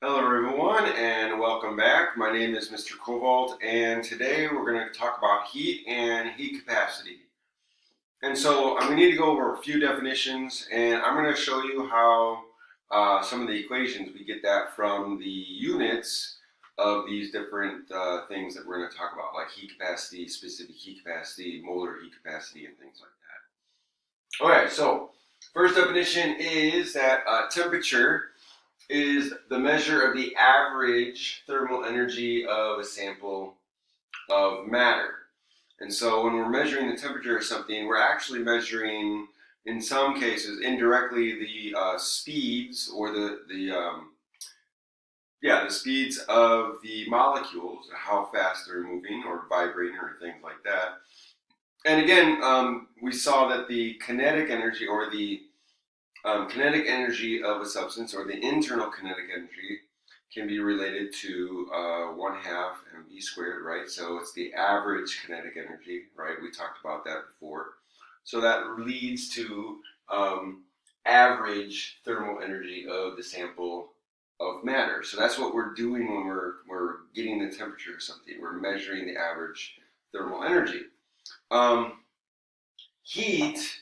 Hello everyone and welcome back. My name is Mr. Cobalt and today we're going to talk about heat and heat capacity. And so we need to go over a few definitions and I'm going to show you how some of the equations, we get that from the units of these different things that we're going to talk about, like heat capacity, specific heat capacity, molar heat capacity, and things like that. Okay, so first definition is that temperature is the measure of the average thermal energy of a sample of matter. And so when we're measuring the temperature of something, we're actually measuring, in some cases, indirectly the speeds or the speeds of the molecules, how fast they're moving or vibrating or things like that. And again, we saw that the kinetic energy or the kinetic energy of a substance, or the internal kinetic energy, can be related to 1/2 mv squared, right? So it's the average kinetic energy, right? We talked about that before. So that leads to average thermal energy of the sample of matter. So that's what we're doing when we're getting the temperature of something. We're measuring the average thermal energy. Heat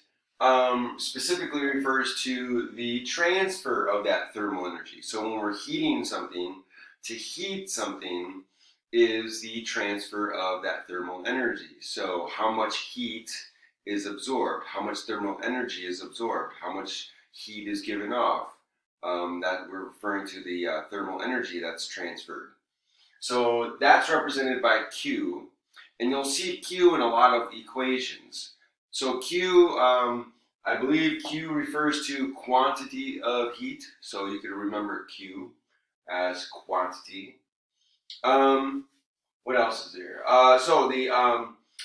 specifically refers to the transfer of that thermal energy. So when we're heating something, to heat something is the transfer of that thermal energy. So how much heat is absorbed, how much thermal energy is absorbed, how much heat is given off. That we're referring to the thermal energy that's transferred. So that's represented by Q, and you'll see Q in a lot of equations. So Q, I believe Q refers to quantity of heat. So you could remember Q as quantity. What else is there?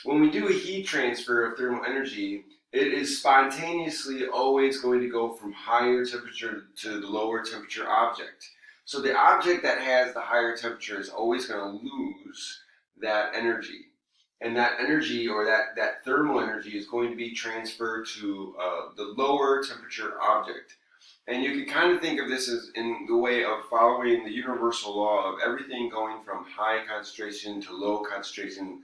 When we do a heat transfer of thermal energy, it is spontaneously always going to go from higher temperature to the lower temperature object. So the object that has the higher temperature is always going to lose that energy. And that energy, or that thermal energy, is going to be transferred to the lower temperature object. And you can kind of think of this as in the way of following the universal law of everything going from high concentration to low concentration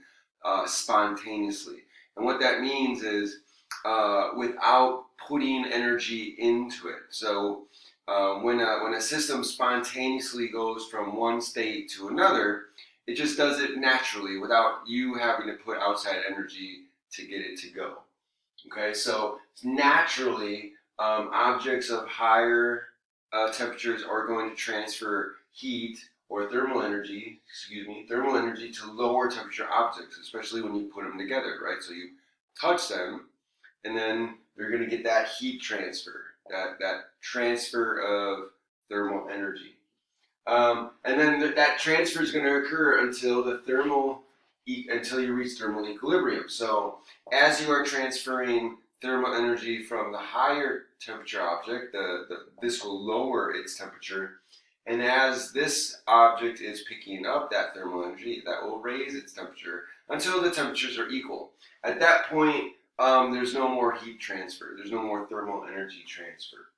spontaneously. And what that means is without putting energy into it. So when a system spontaneously goes from one state to another, it just does it naturally without you having to put outside energy to get it to go. Okay, so naturally, objects of higher temperatures are going to transfer heat or thermal energy to lower temperature objects, especially when you put them together, right? So you touch them, and then they're going to get that heat transfer, that transfer of thermal energy. And then that transfer is going to occur until you reach thermal equilibrium. So as you are transferring thermal energy from the higher temperature object, this will lower its temperature. And as this object is picking up that thermal energy, that will raise its temperature until the temperatures are equal. At that point, there's no more heat transfer. There's no more thermal energy transfer.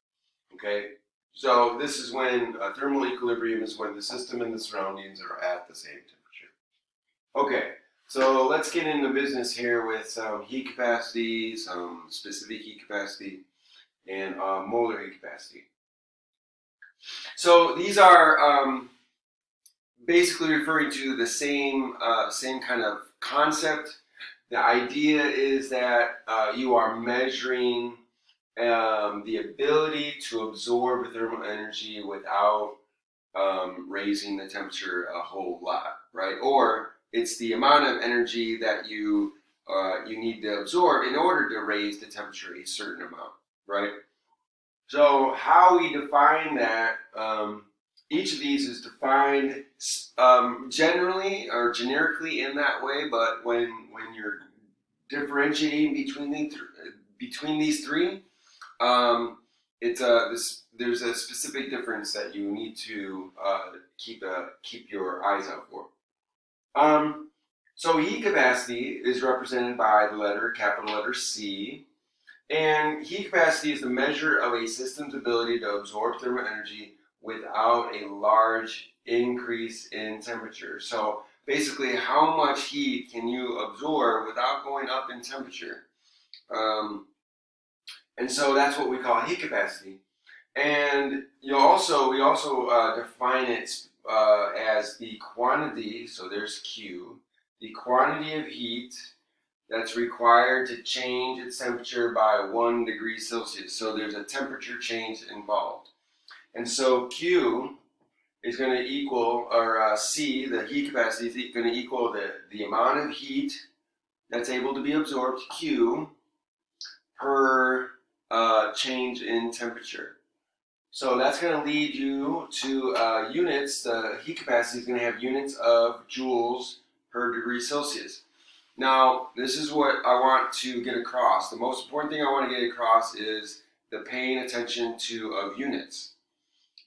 Okay? So this is when thermal equilibrium is when the system and the surroundings are at the same temperature. Okay, so let's get into business here with some heat capacity, some specific heat capacity, and molar heat capacity. So these are basically referring to the same kind of concept. The idea is that you are measuring the ability to absorb thermal energy without raising the temperature a whole lot, right? Or it's the amount of energy that you need to absorb in order to raise the temperature a certain amount, right? So how we define that, each of these is defined generally or generically in that way, but when you're differentiating between these three, there's a specific difference that you need to keep your eyes out for. So heat capacity is represented by the capital letter C, and heat capacity is the measure of a system's ability to absorb thermal energy without a large increase in temperature. So basically, how much heat can you absorb without going up in temperature? And so that's what we call heat capacity. And we also define it as the quantity. So there's Q, the quantity of heat that's required to change its temperature by 1 degree Celsius. So there's a temperature change involved. And so Q is going to equal, or C, the heat capacity, is going to equal the amount of heat that's able to be absorbed, Q, per change in temperature. So that's going to lead you to units. The heat capacity is going to have units of joules per degree Celsius. Now, this is what I want to get across. The most important thing I want to get across is the paying attention of units.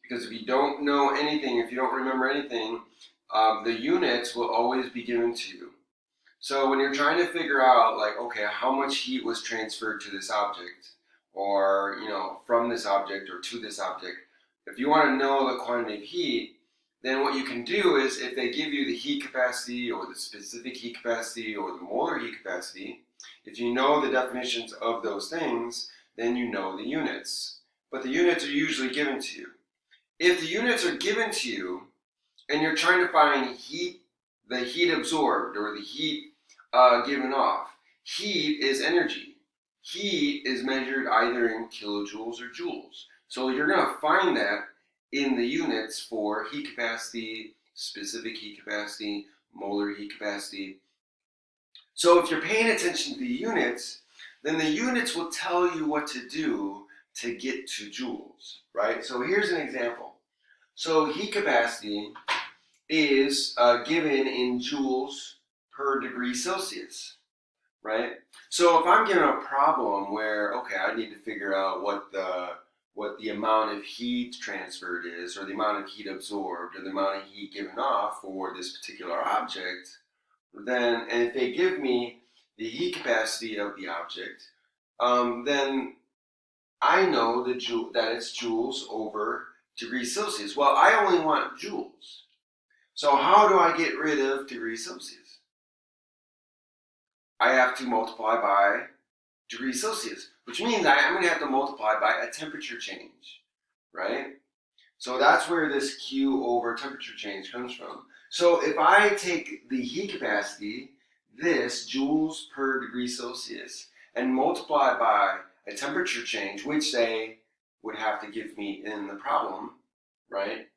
Because if you don't know anything, if you don't remember anything, the units will always be given to you. So when you're trying to figure out, like, okay, how much heat was transferred to this object, or, from this object or to this object, if you want to know the quantity of heat, then what you can do is, if they give you the heat capacity or the specific heat capacity or the molar heat capacity, if you know the definitions of those things, then you know the units. But the units are usually given to you. If the units are given to you and you're trying to find heat, the heat absorbed or the heat given off, heat is energy. Heat is measured either in kilojoules or joules. So you're going to find that in the units for heat capacity, specific heat capacity, molar heat capacity. So if you're paying attention to the units, then the units will tell you what to do to get to joules, right? So here's an example. So heat capacity is given in joules per degree Celsius, right? So if I'm given a problem where, okay, I need to figure out what the amount of heat transferred is, or the amount of heat absorbed, or the amount of heat given off for this particular object, and if they give me the heat capacity of the object, then I know that it's joules over degrees Celsius. Well, I only want joules. So how do I get rid of degrees Celsius? I have to multiply by degrees Celsius, which means I'm going to have to multiply by a temperature change, right? So that's where this Q over temperature change comes from. So if I take the heat capacity, this joules per degree Celsius, and multiply by a temperature change, which they would have to give me in the problem, right?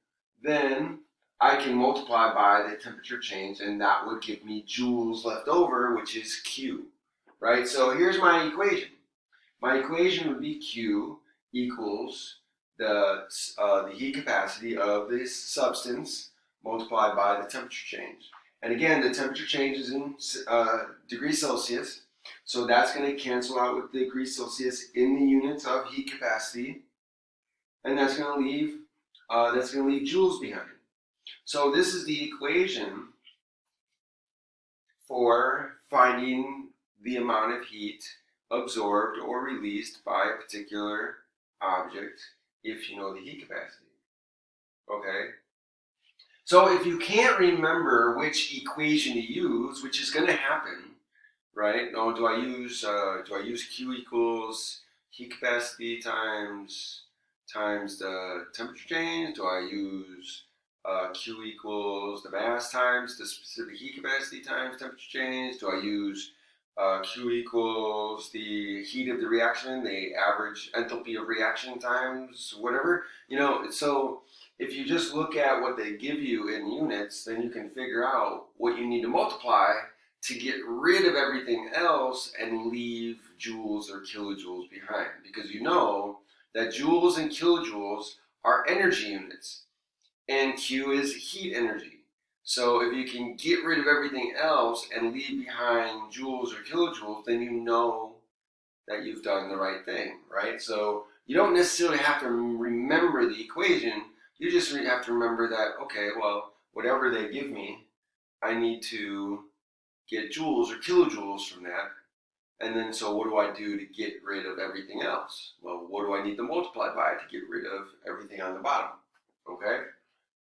Then I can multiply by the temperature change, and that would give me joules left over, which is Q, right? So here's my equation. My equation would be Q equals the heat capacity of this substance multiplied by the temperature change. And again, the temperature change is in degrees Celsius, so that's going to cancel out with degrees Celsius in the units of heat capacity, and that's going to leave joules behind. So this is the equation for finding the amount of heat absorbed or released by a particular object if you know the heat capacity. Okay? So if you can't remember which equation to use, which is going to happen, right? No, do I use Q equals heat capacity times the temperature change? Do I use Q equals the mass times the specific heat capacity times temperature change? Do I use Q equals the heat of the reaction, the average enthalpy of reaction times whatever? So if you just look at what they give you in units, then you can figure out what you need to multiply to get rid of everything else and leave joules or kilojoules behind. Because you know that joules and kilojoules are energy units, and Q is heat energy. So if you can get rid of everything else and leave behind joules or kilojoules, then you know that you've done the right thing, right? So you don't necessarily have to remember the equation. You just have to remember that, okay, well, whatever they give me, I need to get joules or kilojoules from that. And then, so what do I do to get rid of everything else? Well, what do I need to multiply by to get rid of everything on the bottom? Okay,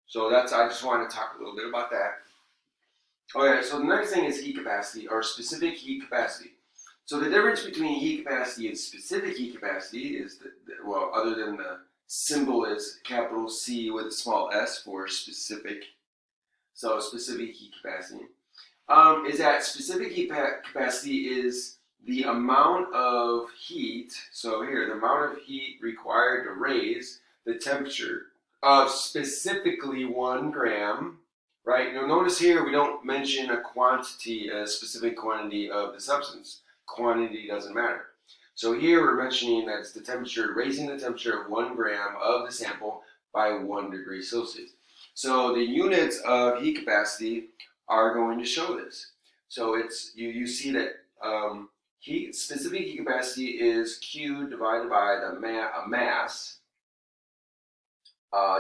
so I just want to talk a little bit about that. Okay, so the next thing is heat capacity, or specific heat capacity. So the difference between heat capacity and specific heat capacity is well, other than the symbol is capital C with a small s for specific. So specific heat capacity is that specific heat capacity is the amount of heat. So here, the amount of heat required to raise the temperature of specifically 1 gram. Right? Now notice here we don't mention a quantity, a specific quantity of the substance. Quantity doesn't matter. So here we're mentioning that it's the temperature, raising the temperature of 1 gram of the sample by 1 degree Celsius. So the units of heat capacity are going to show this. So it's you see that specific heat capacity is Q divided by the mass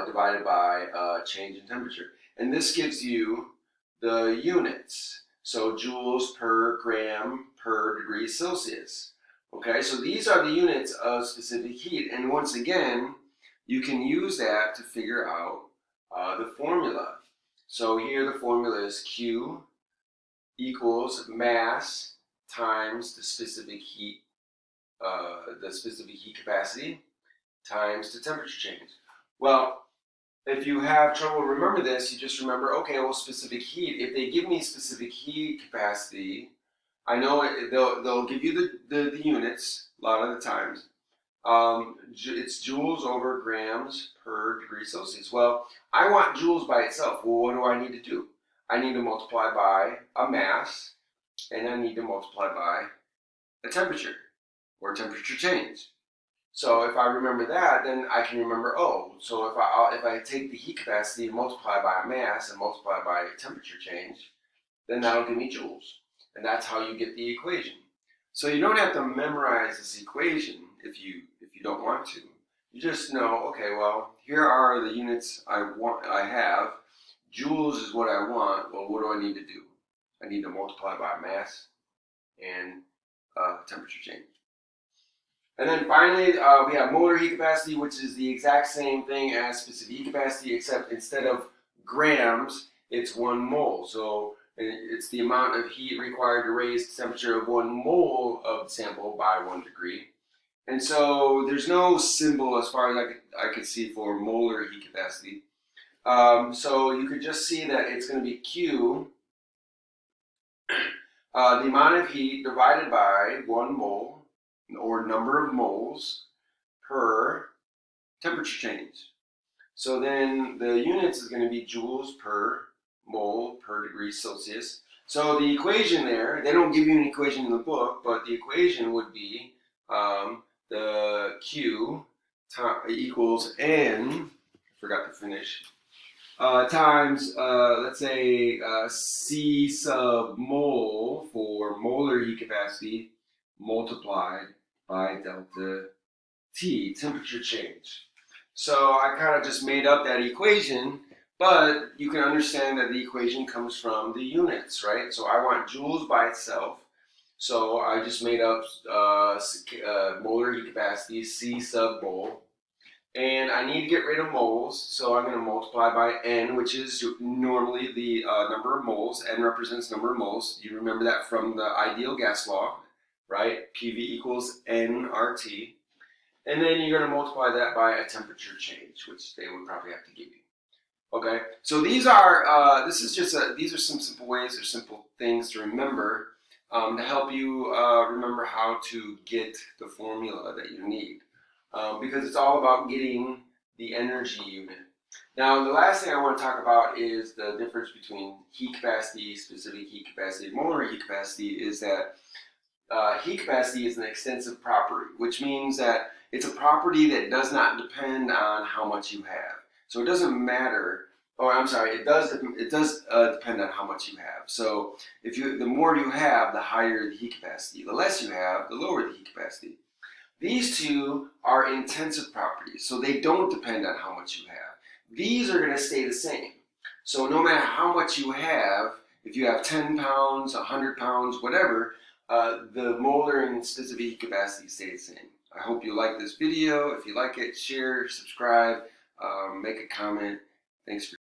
divided by change in temperature. And this gives you the units. So joules per gram per degree Celsius. Okay, so these are the units of specific heat. And once again, you can use that to figure out the formula. So here the formula is Q equals mass times the specific heat capacity times the temperature change. Well, if you have trouble remember this, you just remember, okay, well, specific heat. If they give me specific heat capacity, I know they'll give you the units a lot of the times. It's joules over grams per degree Celsius. Well, I want joules by itself. Well, what do I need to do? I need to multiply by a mass, and I need to multiply by a temperature, or temperature change. So if I remember that, then I can remember, oh, so if I take the heat capacity and multiply by a mass and multiply by a temperature change, then that'll give me joules. And that's how you get the equation. So you don't have to memorize this equation if you don't want to. You just know, okay, well, here are the units I have. Joules is what I want. Well, what do I need to do? I need to multiply by mass and temperature change. And then finally, we have molar heat capacity, which is the exact same thing as specific heat capacity, except instead of grams, it's 1 mole. So it's the amount of heat required to raise the temperature of 1 mole of the sample by 1 degree. And so there's no symbol as far as I could see for molar heat capacity. So you could just see that it's going to be Q, the amount of heat divided by 1 mole, or number of moles per temperature change. So then the units is going to be joules per mole per degree Celsius. So the equation there, they don't give you an equation in the book, but the equation would be the Q equals N, forgot to finish, times, let's say, C sub mole for molar heat capacity multiplied by delta T, temperature change. So I kind of just made up that equation, but you can understand that the equation comes from the units, right? So I want joules by itself. So I just made up molar heat capacity, C sub mole. And I need to get rid of moles, so I'm going to multiply by N, which is normally the number of moles. N represents number of moles. You remember that from the ideal gas law, right? PV equals nRT. And then you're going to multiply that by a temperature change, which they would probably have to give you. Okay, so these are these are some simple ways or simple things to remember to help you remember how to get the formula that you need. Because it's all about getting the energy unit. Now, the last thing I want to talk about is the difference between heat capacity, specific heat capacity, and molar heat capacity. Is that heat capacity is an extensive property, which means that it's a property that does not depend on how much you have. So it doesn't matter. Or I'm sorry, it does depend on how much you have. So the more you have, the higher the heat capacity. The less you have, the lower the heat capacity. These two are intensive properties, so they don't depend on how much you have. These are going to stay the same. So no matter how much you have, if you have 10 pounds, 100 pounds, whatever, the molar and specific heat capacity stay the same. I hope you like this video. If you like it, share, subscribe. make a comment. Thanks for